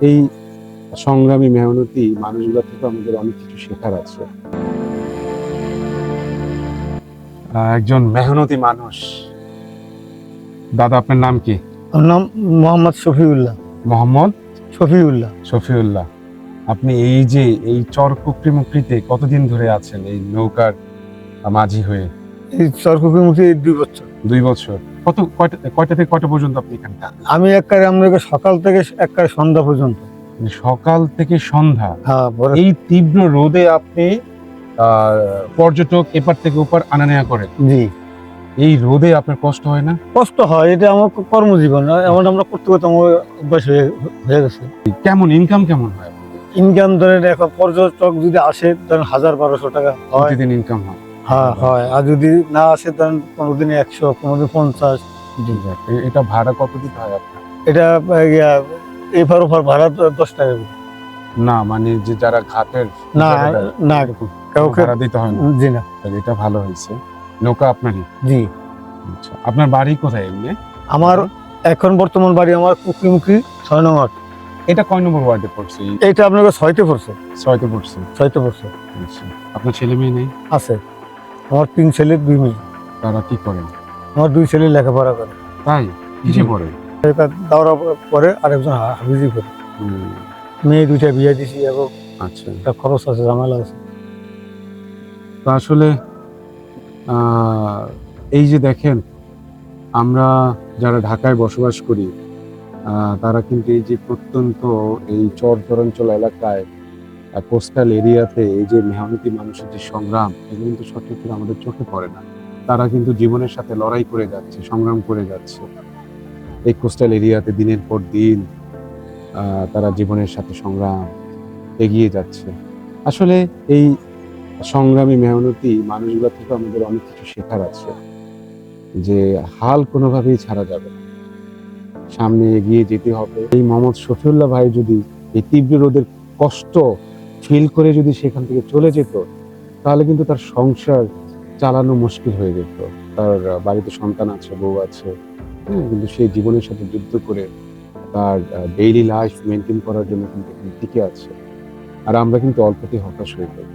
এই সংগ্রামী মেহনতি মানুষগুলো থেকে আমাদের অনেক কিছু শেখার আছে। একজন মেহনতি মানুষ। দাদা, আপনার নাম কি? আমার নাম মোহাম্মদ শফিউল্লাহ। মোহাম্মদ শফিউল্লাহ। শফিউল্লাহ। আপনি এই চরকুকরি মুকরিতে কতদিন ধরে আছেন এই নৌকার মাঝি হয়ে? এই চরকুকুরমুখী 2 বছর। 2 বছর। কয়টা থেকে কয়টা পর্যন্ত আপনি এখানে থাকেন? আমি একবারে আপনাকে সকাল থেকে একবারে সন্ধ্যা পর্যন্ত। সকাল থেকে সন্ধ্যা? হ্যাঁ। এই তীব্র রোদে আপনি পর্যটক এপার থেকে ওপার আনা নেয়া করেন? জি। এই রোদে আপনার কষ্ট হয় না? কষ্ট হয়, এটা আমার কর্মজীবন। এমন আমরা করতে করতে আমার অভ্যাস হয়ে গেছে। কেমন ইনকাম কেমন হয়? ইনকাম ধরেন এখন পর্যটক যদি আসে ধরেন 1000-1200 টাকা হয়। প্রতিদিন ইনকাম হয়? হ্যাঁ হয়। আর যদি না আসে ধরেন কোনোদিন 100, কোনোদিন 50। জি। এটা ভাড়া কত দিতে হয় আপনার? এটা এপার ওপার ভাড়া 10 টাকা করে। না, মানে যে যারা ঘাটের না না কাউকে ভাড়া দিতে হয় না? জি না। তাহলে এটা ভালো হয়েছে। নৌকা আপনারই? জি। আচ্ছা, আপনার বাড়ি কোথায় এমনি? আমার এখন বর্তমান বাড়ি আমার কুকরিমুখী 6 নং ওয়ার্ড। এটা কয় নম্বর ওয়ার্ডে পড়ছে? এইটা আপনাকে 6তে পড়ছে। 6তে পড়ছে। 6তে পড়ছে। আচ্ছা, আপনার ছেলে মেয়ে নেই? আছে। আমার 3 ছেলে 2 মেয়ে। তারা কি করেন? আমার 2 ছেলে লেখাপড়া করে। তাই? কিসে পড়ে? একটা দাওরা পরে আর একজন হাফিজি করে। মেয়ে 2টা বিয়ে দিছি এবং আচ্ছা, একটা খরচ আছে, ঝামেলা আছে। তো আসলে এই যে দেখেন, আমরা যারা ঢাকায় বসবাস করি তারা কিন্তু এই যে প্রত্যন্ত এই চরাঞ্চল এলাকায় কোস্টাল এরিয়াতে এই যে মেহনতি মানুষের যে সংগ্রাম, এগুলো কিন্তু সচরাচর আমাদের চোখে পড়ে না। তারা কিন্তু জীবনের সাথে লড়াই করে যাচ্ছে, সংগ্রাম করে যাচ্ছে এই কোস্টাল এরিয়াতে দিনের পর দিন। তারা জীবনের সাথে সংগ্রাম এগিয়ে যাচ্ছে। আসলে এই সংগ্রামী মেহনতি মানুষগুলো থেকে আমাদের অনেক কিছু শেখার আছে, যে হাল কোনোভাবেই ছাড়া যাবে না, সামনে এগিয়ে যেতে হবে। এই মোহাম্মদ শফিউল্লাহ ভাই যদি এই তীব্র রোদের কষ্ট ফিল করে যদি সেখান থেকে চলে যেত, তাহলে কিন্তু তার সংসার চালানো মুশকিল হয়ে যেত। তার বাড়িতে সন্তান আছে, বউ আছে, কিন্তু সেই জীবনের সাথে যুদ্ধ করে তার ডেইলি লাইফ মেনটেন করার জন্য কিন্তু এখানে টিকে আছে। আর আমরা কিন্তু অল্পতেই হতাশ হয়ে যাই।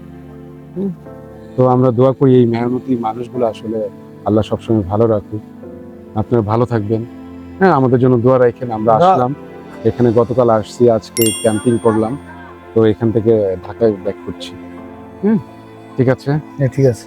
তো আমরা দোয়া করি এই মেহনতি মানুষগুলো আসলে আল্লাহ সবসময় ভালো রাখুক। আপনারা ভালো থাকবেন। হ্যাঁ, আমাদের জন্য দোয়া রাখেন। আমরা আসলাম এখানে, গতকাল আসছি, আজকে ক্যাম্পিং করলাম, তো এখান থেকে ঢাকায় ব্যাক করছি। ঠিক আছে? ঠিক আছে।